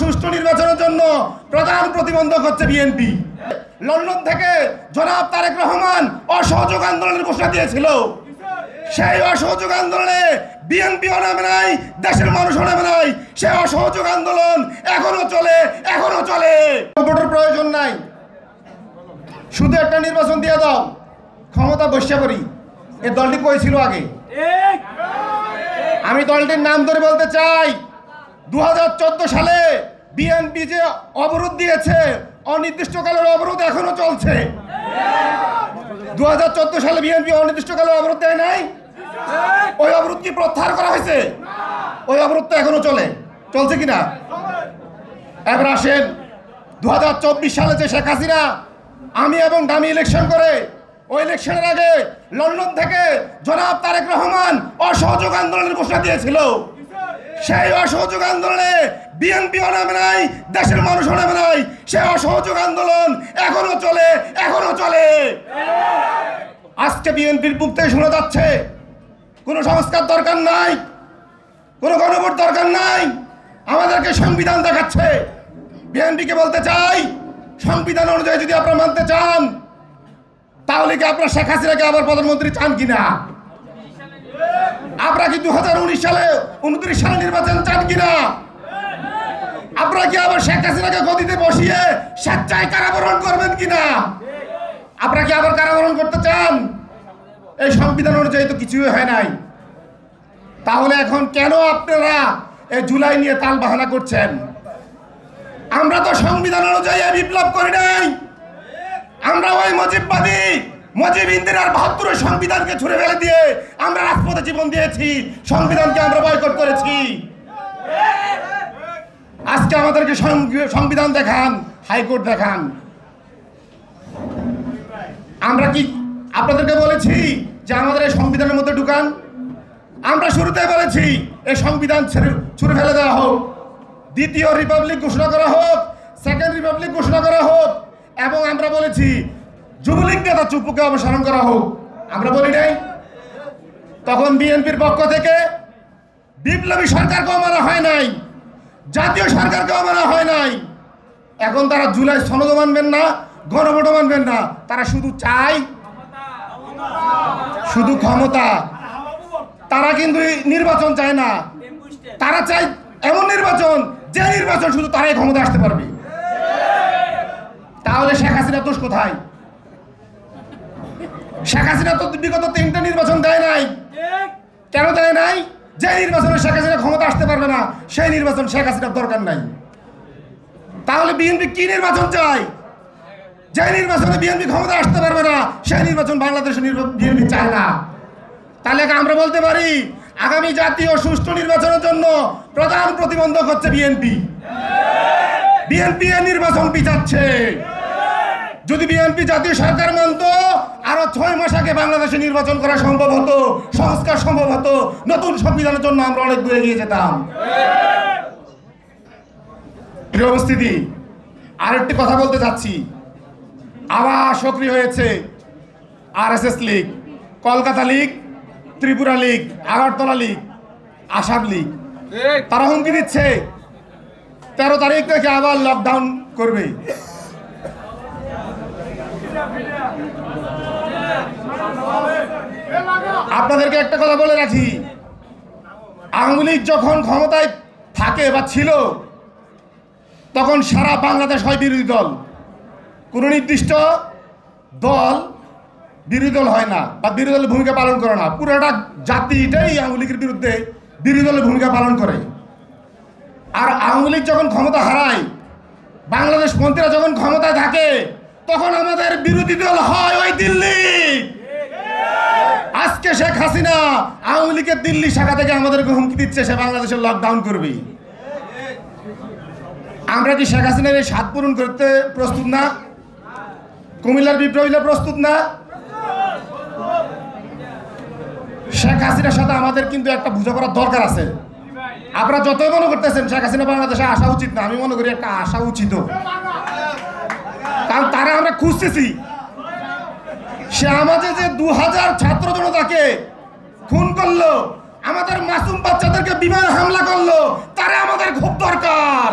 সুষ্ঠু নির্বাচনের জন্য প্রধান প্রতিবন্ধক হচ্ছে বিএনপি। লন্ডন থেকে জনাব তারেক রহমান অসহযোগ আন্দোলনের ঘোষণা দিয়েছিল। সেই অসহযোগ আন্দোলনে বিএনপিও নামে নাই, দেশের মানুষও নামে নাই। সেই অসহযোগ আন্দোলন এখনো চলে। ভোটের প্রয়োজন নাই, শুধু একটা নির্বাচন দিয়ে দাও, ক্ষমতা বসে করি। এ দলটি কই ছিল আগে? আমি দলটির নাম ধরে বলতে চাই, 2014 সালে বিএনপি যে অবরোধ দিয়েছে, অনির্দিষ্টকালের অবরোধ এখনো চলছে। 2014 সালে বিএনপি অনির্দিষ্টকালের অবরোধ দেয় নাই? ওই অবরোধ কি প্রত্যাহার করা হয়েছে? ওই অবরোধ তো এখনো চলছে কিনা? এবার আসেন, 2024 সালে যে শেখ হাসিনা আমি এবং দামি ইলেকশন করে, ওই ইলেকশনের আগে লন্ডন থেকে জনাব তারেক রহমান অসহযোগ আন্দোলনের ঘোষণা দিয়েছিল। সেই অসহযোগ আন্দোলনে বিএনপিও নামে নাই, দেশের মানুষও নামে নাই। সেই অসহযোগ আন্দোলন এখনো চলে। আজকে বিএনপির মুখ থেকে শোনা যাচ্ছে কোনো সংস্কার দরকার নাই, কোনো গণভোট দরকার নাই, আমাদেরকে সংবিধান দেখাচ্ছে। বিএনপিকে বলতে চাই, সংবিধান অনুযায়ী যদি আপনারা মানতে চান, তাহলে কি আপনারা শেখ হাসিনাকে আবার প্রধানমন্ত্রী চান কিনা? আপনারা কি 2029 সালে 29 সালে নির্বাচন চান কিনা? আপনারা কি আবার শেখ হাসিনাকে গদিতে বসিয়ে স্বেচ্ছায় কারাবরণ করবেন কিনা? আপনারা কি আবার কারাবরণ করতে চান? এই সংবিধান অনুযায়ী তো কিছুই হয় নাই। তাহলে এখন কেন আপনারা এই জুলাই নিয়ে তাল বাহানা করছেন? আমরা তো সংবিধান অনুযায়ী বিপ্লব করি নাই। আমরা ওই মুজিববাদী মুজিব ইন্দিরার 72 সংবিধানকে ছুঁড়ে ফেলে দিয়ে আমরা রাজপথে জীবন দিয়েছি, সংবিধানকে আমরা বয়কট করেছি। আজকে আমাদেরকে সংবিধান দেখান, হাইকোর্ট দেখান। আমরা কি আপনাদেরকে বলেছি যে আমাদের এই সংবিধানের মধ্যে ঢুকান? আমরা শুরুতে বলেছি এই সংবিধান ছুঁড়ে ফেলে দেওয়া হোক, দ্বিতীয় রিপাবলিক ঘোষণা করা হোক, সেকেন্ড রিপাবলিক ঘোষণা করা হোক, এবং আমরা বলেছি যুবলীগ নেতা চুপ্পুকে অপসারণ করা হোক। আমরা বলি নাই? তখন বিএনপির পক্ষ থেকে বিপ্লবী সরকারকেও মানা হয় নাই, জাতীয় সরকারকেও মানা হয় নাই। এখন তারা জুলাই সনদ মানবেন না, গণভোটও মানবেন না, তারা শুধু চায় শুধু ক্ষমতা। তারা কিন্তু নির্বাচন চায় না, তারা চায় এমন নির্বাচন যে নির্বাচন শুধু তারাই ক্ষমতা আসতে পারবে। তাহলে শেখ হাসিনা দোষ কোথায়? শেখ হাসিনা তো বিগত 3টা নির্বাচন দেয় নাই। কেন দেয় নাই? যে নির্বাচনে শেখ হাসিনা ক্ষমতা আসতে পারবে না, সেই নির্বাচন শেখ হাসিনার দরকার নাই। তাহলে বিএনপি কি নির্বাচন চায়? যে নির্বাচনে বিএনপি ক্ষমতা আসতে পারবে না, সেই নির্বাচন বাংলাদেশের বিএনপি চায় না। তাহলে আমরা বলতে পারি আগামী জাতীয় সুষ্ঠু নির্বাচনের জন্য প্রধান প্রতিবন্ধক হচ্ছে বিএনপি। বিএনপি এর নির্বাচন পিছাচ্ছে। যদি বিএনপি জাতীয় সরকার মানত, আরো 6 মাস আগে বাংলাদেশে নির্বাচন করা সম্ভব হতো, সংস্কার সম্ভব হতো, নতুন সংবিধানের জন্য আমরা অনেক দূরে এগিয়ে যেতাম। প্রিয় উপস্থিতি, আরেকটি কথা বলতে চাচ্ছি। আবার সক্রিয় হয়েছে আরএসএস লীগ, কলকাতা লীগ, ত্রিপুরা লীগ, আগরতলা লীগ, আসাম লীগ। তারা হুমকি দিচ্ছে 13 তারিখ থেকে আবার লকডাউন করবে। আপনাদেরকে একটা কথা বলে রাখি, আওয়ামী লীগ যখন ক্ষমতায় থাকে বা ছিল, তখন সারা বাংলাদেশ হয় বিরোধী দল। কোনো নির্দিষ্ট দল বিরোধী দল হয় না বা বিরোধী দলের ভূমিকা পালন করে না। পুরোটা জাতিটাই আওয়ামী লীগের বিরুদ্ধে বিরোধী দলের ভূমিকা পালন করে। আর আওয়ামী লীগ যখন ক্ষমতা হারায়, বাংলাদেশ মন্ত্রীরা যখন ক্ষমতায় থাকে, তখন আমাদের বিরোধী দল হয় ওই দিল্লি। আজকে শেখ হাসিনা আওয়ামী লীগের দিল্লি শাখা থেকে আমাদেরকে হুমকি দিচ্ছে সে বাংলাদেশের লকডাউন করবে। আমরা কি শেখ হাসিনার এই স্বাদ পূরণ করতে প্রস্তুত না? কুমিল্লার বিপ্লবীরা প্রস্তুত না? শেখ হাসিনার সাথে আমাদের কিন্তু একটা বোঝাপড়ার দরকার আছে। আপনারা যতই মনে করতেছেন শেখ হাসিনা বাংলাদেশে আসা উচিত না, আমি মনে করি একটা আসা উচিত। কারণ তারা আমরা খুঁজতেছি। সে আমাদের যে 2000 ছাত্র জনতাকে খুন করলো, আমাদের মাসুম বাচ্চাদেরকে বিমান হামলা করলো, তারা আমাদের খুব দরকার।